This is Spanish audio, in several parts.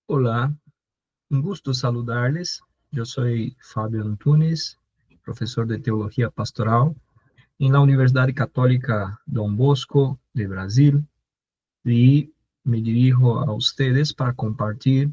Olá, um gusto saludarles. Eu sou Fábio Antunes, professor de Teologia Pastoral em la Universidade Católica Dom Bosco de Brasil e me dirijo a ustedes para compartilhar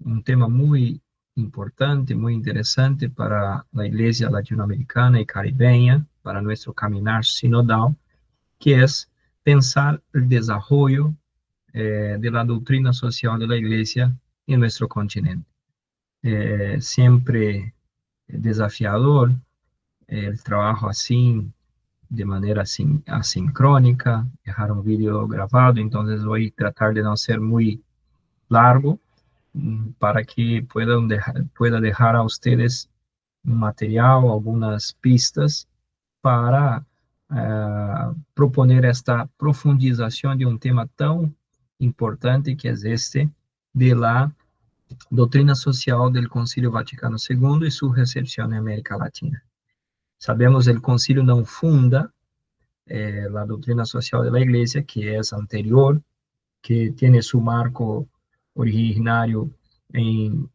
um tema muito importante, muito interessante para a Igreja Latino-Americana e Caribenha, para nosso caminhar sinodal, que é pensar o desenvolvimento de la doutrina social de la Iglesia em nosso continente. Sempre desafiador el trabajo así, de manera asincrónica, dejar un vídeo grabado, entonces voy a tratar de no ser muy largo para que pueda dejar a ustedes un material, algunas pistas para proponer esta profundización de un tema tan importante que es este de la doutrina social del Concilio Vaticano II y su recepción en América Latina. Sabemos el concilio não funda la doutrina social de la Iglesia, que é anterior, que tiene su marco originario en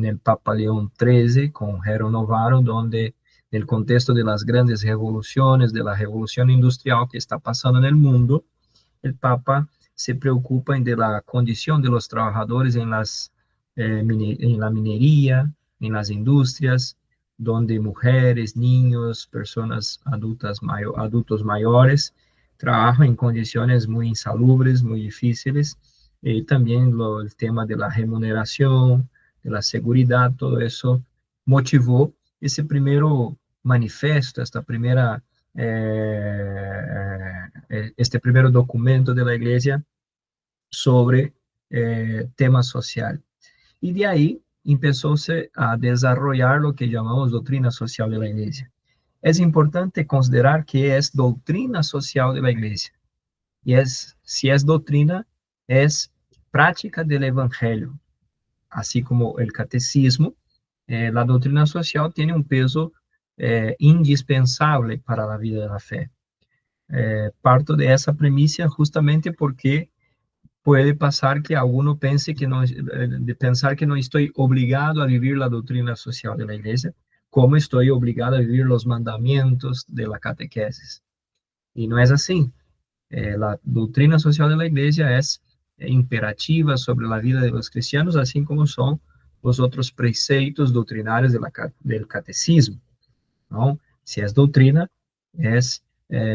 el Papa León XIII, con Rerum Novarum, donde en el contexto de las grandes revoluciones, de la revolución industrial que está pasando en el mundo, el Papa se preocupa de la condición de los trabajadores en la minería, en las industrias, donde mujeres, niños, personas adultos mayores trabajan en condiciones muy insalubres, muy difíciles, y también el tema de la remuneración, de la seguridad, todo eso motivó ese primero manifiesto, esta primera este primer documento de la Iglesia sobre tema social. Y de ahí empezó-se a desarrollar lo que llamamos doutrina social de la Iglesia. Es importante considerar que es doutrina social de la Iglesia. Y si es doutrina, es práctica del Evangelio, así como el catecismo. La doutrina social tiene un peso indispensable para la vida de la fe. Parto de essa premissa justamente porque pode passar que alguno pense que não, de pensar que não estou obrigado a vivir a doutrina social da igreja, como estou obrigado a vivir os mandamentos de la catequesis. E não é assim. A doutrina social da igreja é imperativa sobre a vida dos cristianos, assim como são os outros preceitos doutrinários do catecismo. Então, se é doutrina, é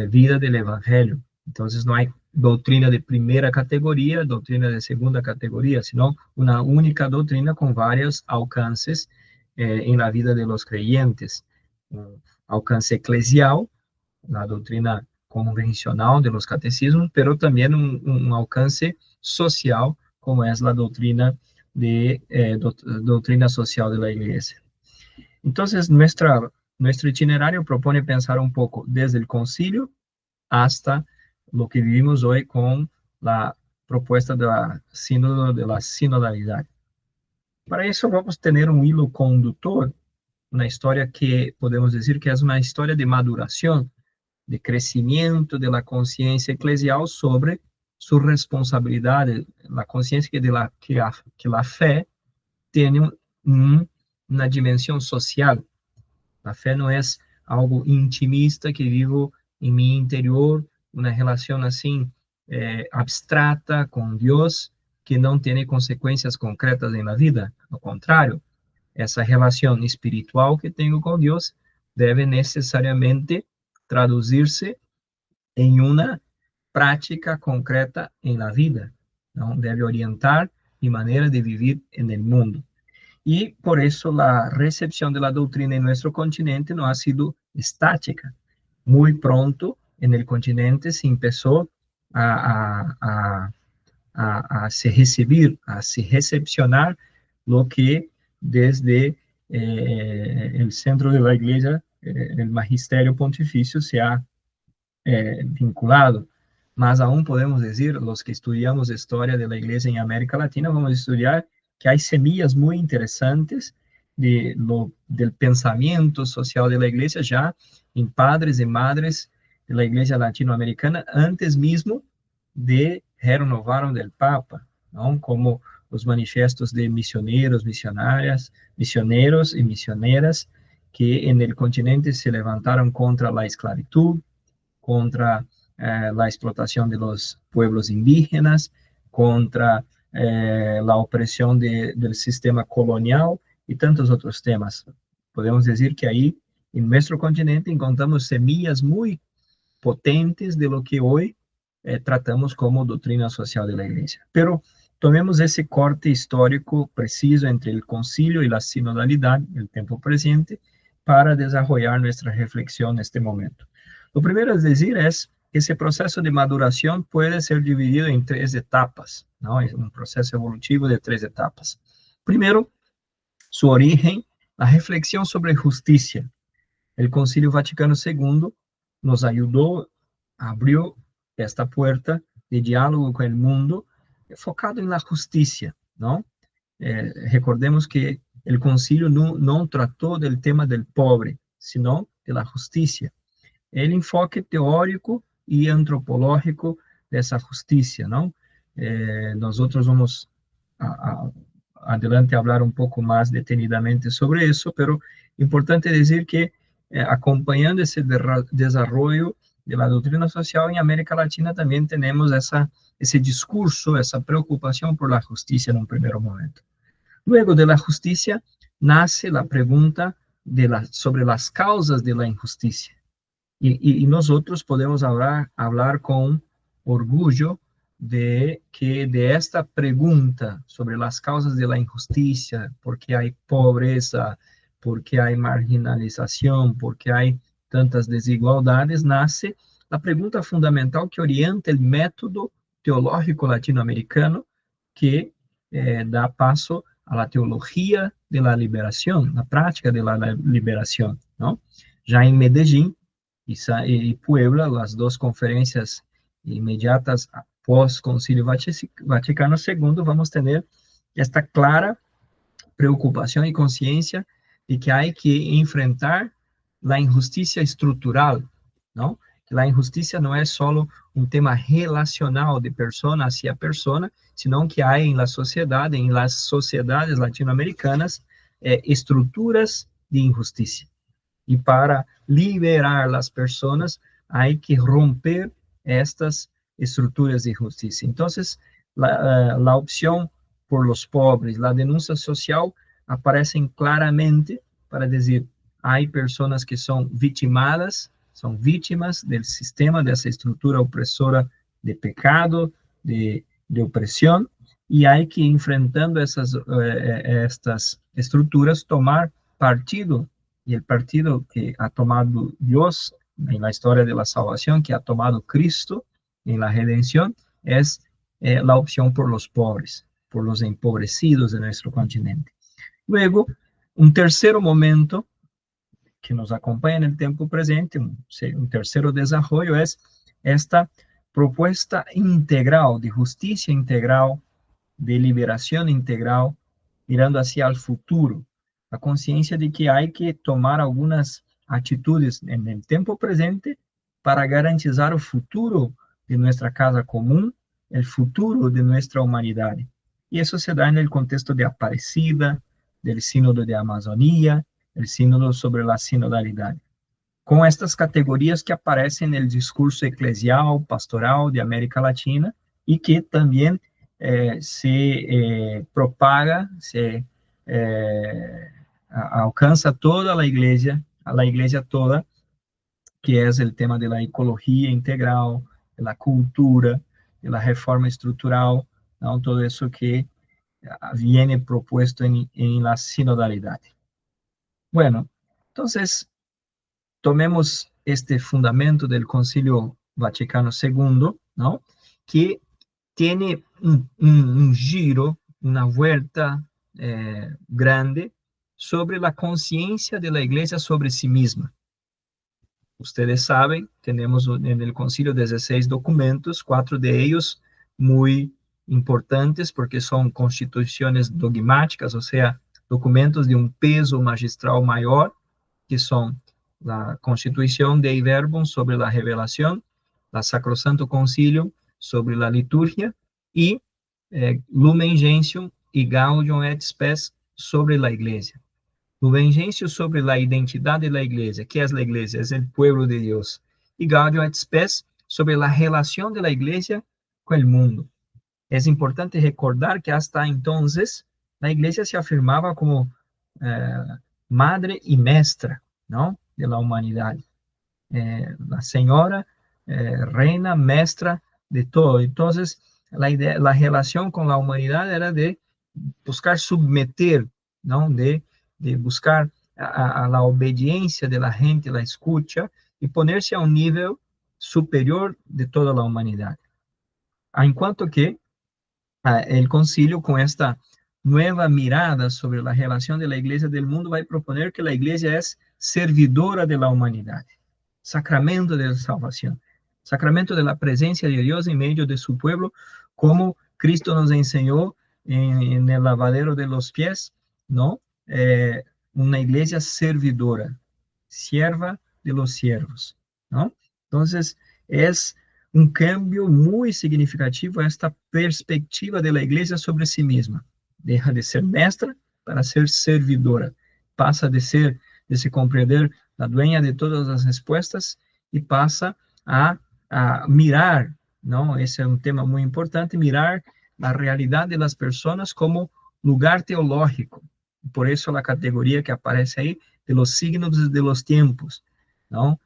vida do evangelho. Então, não há doutrina de primeira categoria, doutrina de segunda categoria, senão uma única doutrina com vários alcances em la vida de los creyentes. Um alcance eclesial, na doutrina convencional de los catecismos, pero também um alcance social, como é a doutrina doutrina social de la Igreja. Então, nuestro itinerario propone pensar un poco desde el concilio hasta lo que vivimos hoy con la propuesta de la sinodalidad. Para eso vamos a tener un hilo conductor, una historia que podemos decir que es una historia de maduración, de crecimiento de la conciencia eclesial sobre su responsabilidad, la conciencia que la fe tiene una dimensión social. A fé não é algo intimista que vivo em meu interior, uma relação assim abstrata com Deus, que não tem consequências concretas na vida. Ao contrário, essa relação espiritual que tenho com Deus deve necessariamente traduzir-se em uma prática concreta na vida. Não deve orientar mi maneira de viver no mundo. Y por eso la recepción de la doctrina en nuestro continente no ha sido estática. Muy pronto en el continente se empezó a se recibir, a se recepcionar lo que desde el centro de la iglesia, el magisterio pontificio, se ha vinculado. Mas aún podemos decir, los que estudiamos historia de la iglesia en América Latina, vamos a estudiar que hay semillas muy interesantes del pensamiento social de la iglesia ya en padres y madres de la iglesia latinoamericana, antes mismo de Rerum Novarum del Papa, ¿no? Como los manifiestos de misioneros, misionarias, misioneros y misioneras que en el continente se levantaron contra la esclavitud, contra la explotación de los pueblos indígenas, contra la opresión del sistema colonial y tantos otros temas. Podemos decir que ahí en nuestro continente encontramos semillas muy potentes de lo que hoy tratamos como doctrina social de la Iglesia. Pero tomemos ese corte histórico preciso entre el concilio y la sinodalidad, el tiempo presente, para desarrollar nuestra reflexión en este momento. Lo primero es decir es que ese proceso de maduración puede ser dividido en tres etapas, ¿no? Es un proceso evolutivo de tres etapas. Primero, su origen, la reflexión sobre justicia. El Concilio Vaticano II nos ayudó, abrió esta puerta de diálogo con el mundo enfocado en la justicia, ¿no? Recordemos que el concilio no trató del tema del pobre, sino de la justicia. El enfoque teórico y antropológico de esa justicia, ¿no? Nosotros vamos adelante a hablar un poco más detenidamente sobre eso, pero importante decir que acompañando ese desarrollo de la doctrina social en América Latina también tenemos ese discurso, esa preocupación por la justicia en un primer momento. Luego de la justicia nace la pregunta sobre las causas de la injusticia. Y nosotros podemos hablar con orgullo de que de esta pregunta sobre las causas de la injusticia, por qué hay pobreza, por qué hay marginalización, por qué hay tantas desigualdades, nace la pregunta fundamental que orienta el método teológico latinoamericano que da paso a la teología de la liberación, la práctica de la liberación, ¿no? Ya en Medellín y Puebla, las dos conferencias inmediatas pós Concilio Vaticano II, vamos a tener esta clara preocupación y conciencia de que hay que enfrentar la injusticia estructural, ¿no? Que la injusticia no es solo un tema relacional de persona hacia persona, sino que hay en la sociedad, en las sociedades latinoamericanas, estructuras de injusticia. Y para liberar las personas hay que romper estas estructuras de justicia. Entonces, la opción por los pobres, la denuncia social aparecen claramente para decir, hay personas que son victimadas, son víctimas del sistema, de esa estructura opresora de pecado, de opresión, y hay que, enfrentando estas estructuras, tomar partido, y el partido que ha tomado Dios en la historia de la salvación, que ha tomado Cristo en la redención, es la opción por los pobres, por los empobrecidos de nuestro continente. Luego, un tercer momento que nos acompaña en el tiempo presente, un tercer desarrollo es esta propuesta integral, de justicia integral, de liberación integral, mirando hacia el futuro, la conciencia de que hay que tomar algunas atitudes en el tiempo presente para garantizar el futuro de nuestra casa común, el futuro de nuestra humanidad. Y eso se da en el contexto de Aparecida, del Sínodo de Amazonía, el Sínodo sobre la sinodalidad. Con estas categorías que aparecen en el discurso eclesial, pastoral de América Latina y que también se propaga, se alcanza toda a igreja toda, que é o tema da ecologia integral, da cultura, da reforma estrutural, não? Todo isso que viene propuesto en la sinodalidad. Bueno, entonces, tomemos este fundamento del Concilio Vaticano II, ¿no? Que tiene un giro, una vuelta grande sobre la conciencia de la Iglesia sobre sí misma. Ustedes saben, tenemos en el concilio 16 documentos, 4 de ellos muy importantes porque son constituciones dogmáticas, o sea, documentos de un peso magistral mayor, que son la Constitución Dei Verbum sobre la revelación, la Sacrosanto Concilium sobre la liturgia y Lumen Gentium y Gaudium et Spes sobre la iglesia. Lumen Gentium sobre la identidad de la iglesia. ¿Qué es la iglesia? Es el pueblo de Dios. Y Gaudium et Spes sobre la relación de la iglesia con el mundo. Es importante recordar que hasta entonces la iglesia se afirmaba como madre y maestra, ¿no?, de la humanidad. La señora, reina, maestra de todo. Entonces, la relación con la humanidad era de buscar submeter, ¿no?, de buscar a la obediencia de la gente, la escucha, y ponerse a un nivel superior de toda la humanidad. En cuanto que el concilio, con esta nueva mirada sobre la relación de la iglesia del mundo, va a proponer que la iglesia es servidora de la humanidad, sacramento de la salvación, sacramento de la presencia de Dios en medio de su pueblo, como Cristo nos enseñó en el lavadero de los pies, ¿no? Una iglesia servidora, sierva de los siervos, ¿no? Entonces, es un cambio muy significativo esta perspectiva de la iglesia sobre sí misma. Deja de ser maestra para ser servidora. Pasa de se comprender la dueña de todas las respuestas y pasa a mirar, ¿no? Ese es un tema muy importante, mirar la realidad de las personas como lugar teológico. Por eso la categoría que aparece ahí de los signos de los tiempos, ¿no?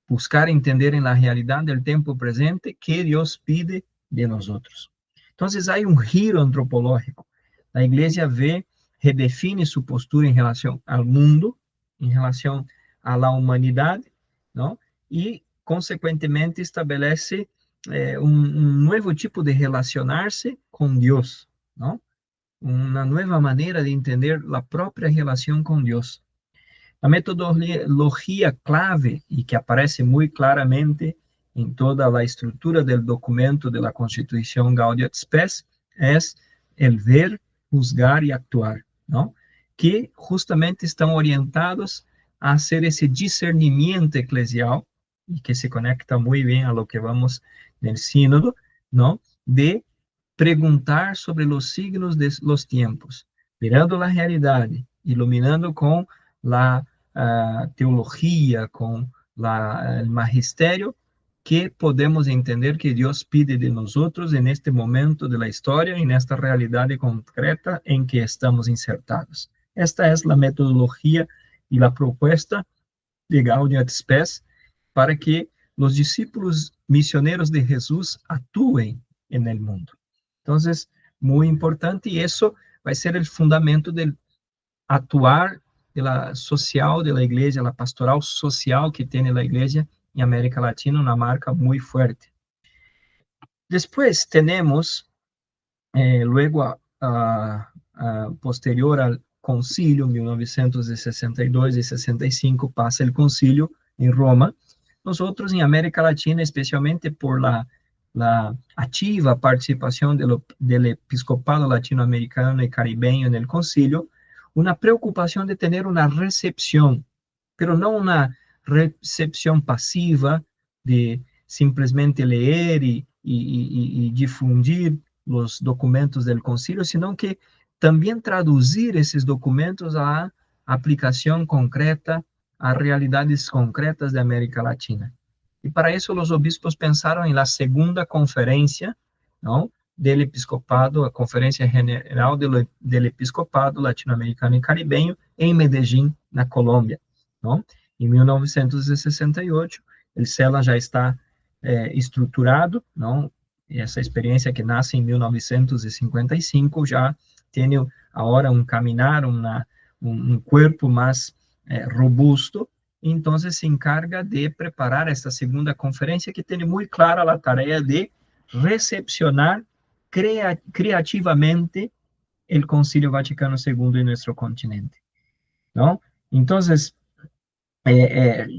Buscar entender en la realidad del tiempo presente qué Dios pide de nosotros. Entonces hay un giro antropológico. La iglesia redefine su postura en relación al mundo, en relación a la humanidad, ¿no? Y, consecuentemente, estabelece un nuevo tipo de relacionarse con Dios, ¿no? Una nueva manera de entender la propia relación con Dios. La metodología clave y que aparece muy claramente en toda la estructura del documento de la Constitución Gaudium et Spes es el ver, juzgar y actuar, ¿no? Que justamente están orientados a hacer ese discernimiento eclesial y que se conecta muy bien a lo que vamos del sínodo, ¿no? De preguntar sobre los signos de los tiempos, mirando la realidad, iluminando con la teología, con el magisterio, que podemos entender que Dios pide de nosotros en este momento de la historia, en esta realidad concreta en que estamos insertados. Esta es la metodología y la propuesta de Gaudium et Spes para que los discípulos misioneros de Jesús actúen en el mundo. Entonces, muy importante, y eso va a ser el fundamento del actuar de la social de la iglesia, la pastoral social que tiene la iglesia en América Latina, una marca muy fuerte. Después tenemos, luego, posterior al concilio, 1962 y 65, pasa el concilio en Roma. Nosotros en América Latina, especialmente por la activa participación del episcopado latinoamericano y caribeño en el concilio, una preocupación de tener una recepción, pero no una recepción pasiva de simplemente leer y difundir los documentos del concilio, sino que también traducir esos documentos a aplicación concreta, a realidades concretas de América Latina. Y para eso los obispos pensaron en la segunda conferencia, ¿no?, del episcopado, a Conferencia General del Episcopado Latinoamericano y Caribeño, en Medellín, na Colômbia, ¿no? En 1968, el CELA já está estruturado, não? Essa experiência que nasce em 1955 já tem agora um caminhar, um corpo mais robusto. Então, se encarga de preparar esta segunda conferência que tem muito clara a tarefa de recepcionar criativamente o Concílio Vaticano II em nosso continente, não? Então,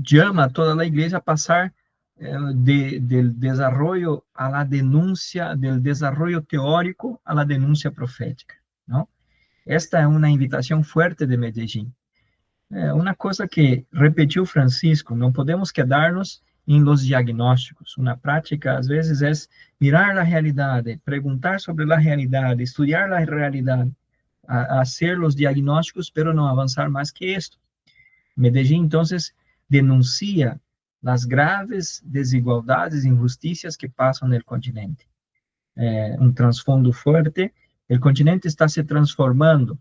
llama a toda a igreja a passar del desarrollo a la denuncia, del desarrollo teórico a la denuncia profética, ¿no? Esta es una invitación fuerte de Medellín. Una cosa que repetiu Francisco, não podemos quedarnos em los diagnósticos. Uma prática, às vezes, é mirar a realidade, perguntar sobre a realidade, estudar a realidade, a hacer los diagnósticos, pero no avanzar más que esto. Medellín, entonces, denuncia las graves desigualdades e injusticias que pasan en el continente. Un trasfondo fuerte, el continente está se transformando,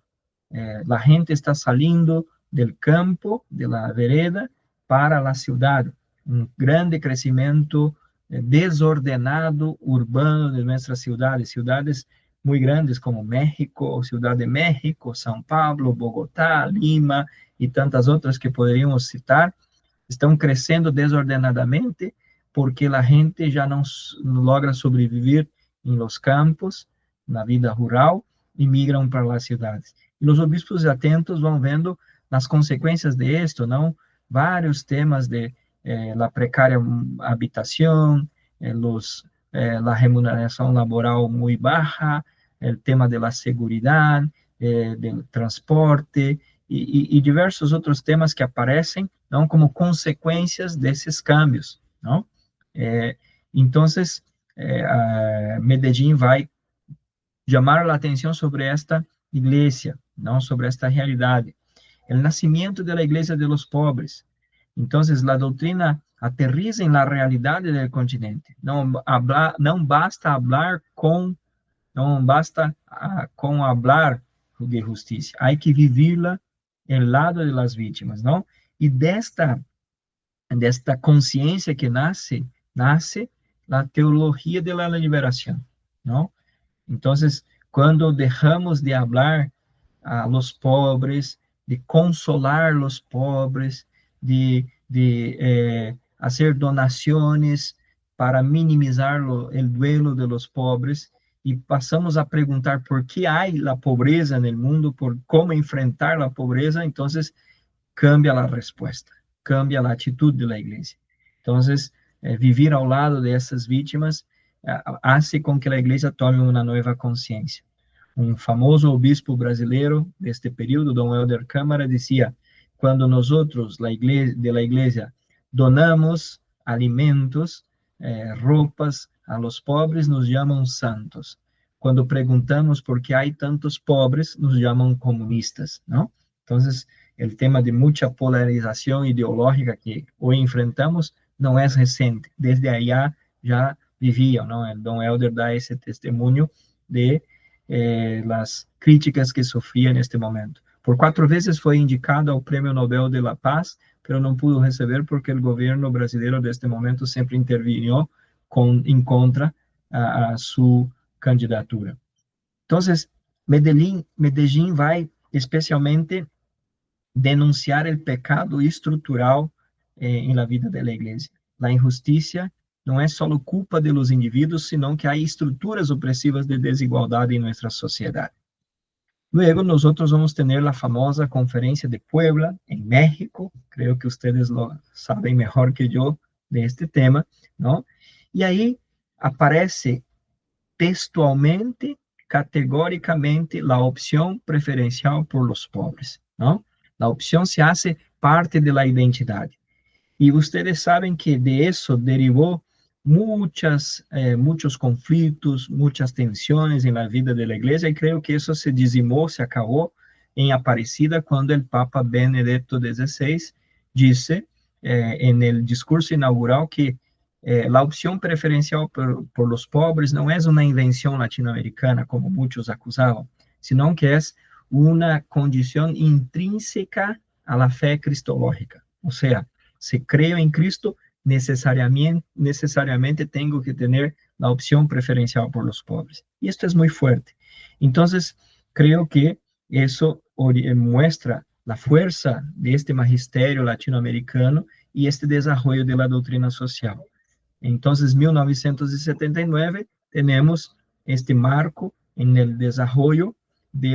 la gente está saliendo del campo, de la vereda, para la ciudad, un grande crecimiento desordenado urbano de nuestras ciudades muy grandes como México, Ciudad de México, São Paulo, Bogotá, Lima y tantas otras que podríamos citar, estão crescendo desordenadamente porque a gente já não logra sobreviver em los campos, na vida rural, e migram para as cidades. E os obispos atentos vão vendo as consequências de esto, não? Vários temas de la precária habitação, la remuneração laboral muito baixa, o tema de la seguridade, do transporte, e diversos outros temas que aparecem, não, como consequências desses cambios, não? Então, Medellín vai chamar a atenção sobre esta igreja, não, sobre esta realidade. O nascimento da igreja de los pobres. Então, a doutrina aterriza em la realidade do continente. Não basta falar com, não basta com falar de justiça. Há que vivê-la ao lado de las vítimas, não? E desta consciência que nasce a teologia de la liberação, não? Então, quando deixamos de falar a los pobres, de consolar los pobres, de fazer donações para minimizar o duelo de los pobres, e passamos a perguntar por que há a pobreza no mundo, por como enfrentar a pobreza, então cambia a resposta, cambia a atitude da igreja. Então, viver ao lado dessas vítimas hace com que a igreja tome uma nova consciência. Um famoso obispo brasileiro deste período, Dom Helder Câmara, dizia: quando nós outros, da igreja, donamos alimentos, roupas a los pobres, nos chamam santos. Quando perguntamos por que há tantos pobres, nos chamam comunistas, não? Então, o tema de muita polarização ideológica que hoje enfrentamos não é recente, desde allá já viviam, não? O Dom Helder dá esse testemunho de las críticas que sofria neste momento. Por 4 vezes foi indicado ao Prêmio Nobel de la Paz, mas não pudo receber porque o governo brasileiro deste momento sempre interveniu em contra a sua candidatura. Então, Medellín vai especialmente denunciar o pecado estrutural em la vida da igreja. A injustiça não é só culpa de los indivíduos, senão que há estruturas opressivas de desigualdade em nossa sociedade. Luego, nós vamos ter a famosa Conferência de Puebla, em México. Creio que vocês lo sabem melhor que eu de este tema, não? E aí aparece textualmente, categoricamente, a opção preferencial por los pobres, não? A opção se hace parte da identidade. E vocês sabem que de isso derivou muitos conflitos, muitas tensões na vida da igreja, e creio que isso se dizimou, se acabou em Aparecida, quando o Papa Benedetto XVI disse, no discurso inaugural, que a opção preferencial por los pobres não é uma invenção latino-americana, como muitos acusavam, senão que é uma condição intrínseca à la fé cristológica. Ou seja, se creio em Cristo, necessariamente tenho que ter a opção preferencial por los pobres. E isto é muito forte. Então, creio que isso muestra a força deste magistério latino-americano e este desenvolvimento da doutrina social. Então, em 1979, temos este marco no desenvolvimento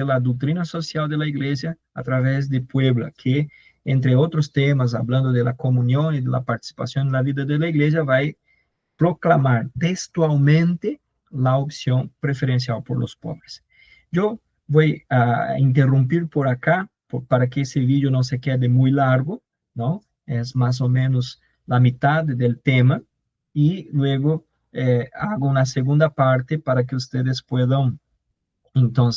da doutrina social da igreja através de Puebla, que, entre outros temas, falando da comunhão e da participação na vida da igreja, vai proclamar textualmente a opção preferencial por los pobres. Eu vou interromper por acá, para que esse vídeo não se quede muito largo, não? É mais ou menos a metade do tema, e luego hago uma segunda parte para que vocês possam, então,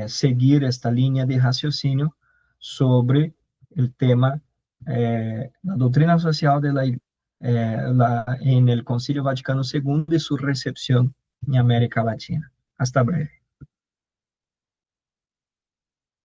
seguir esta linha de raciocínio sobre o tema la doutrina social de en el Concilio Vaticano II y su recepción en América Latina. Hasta breve.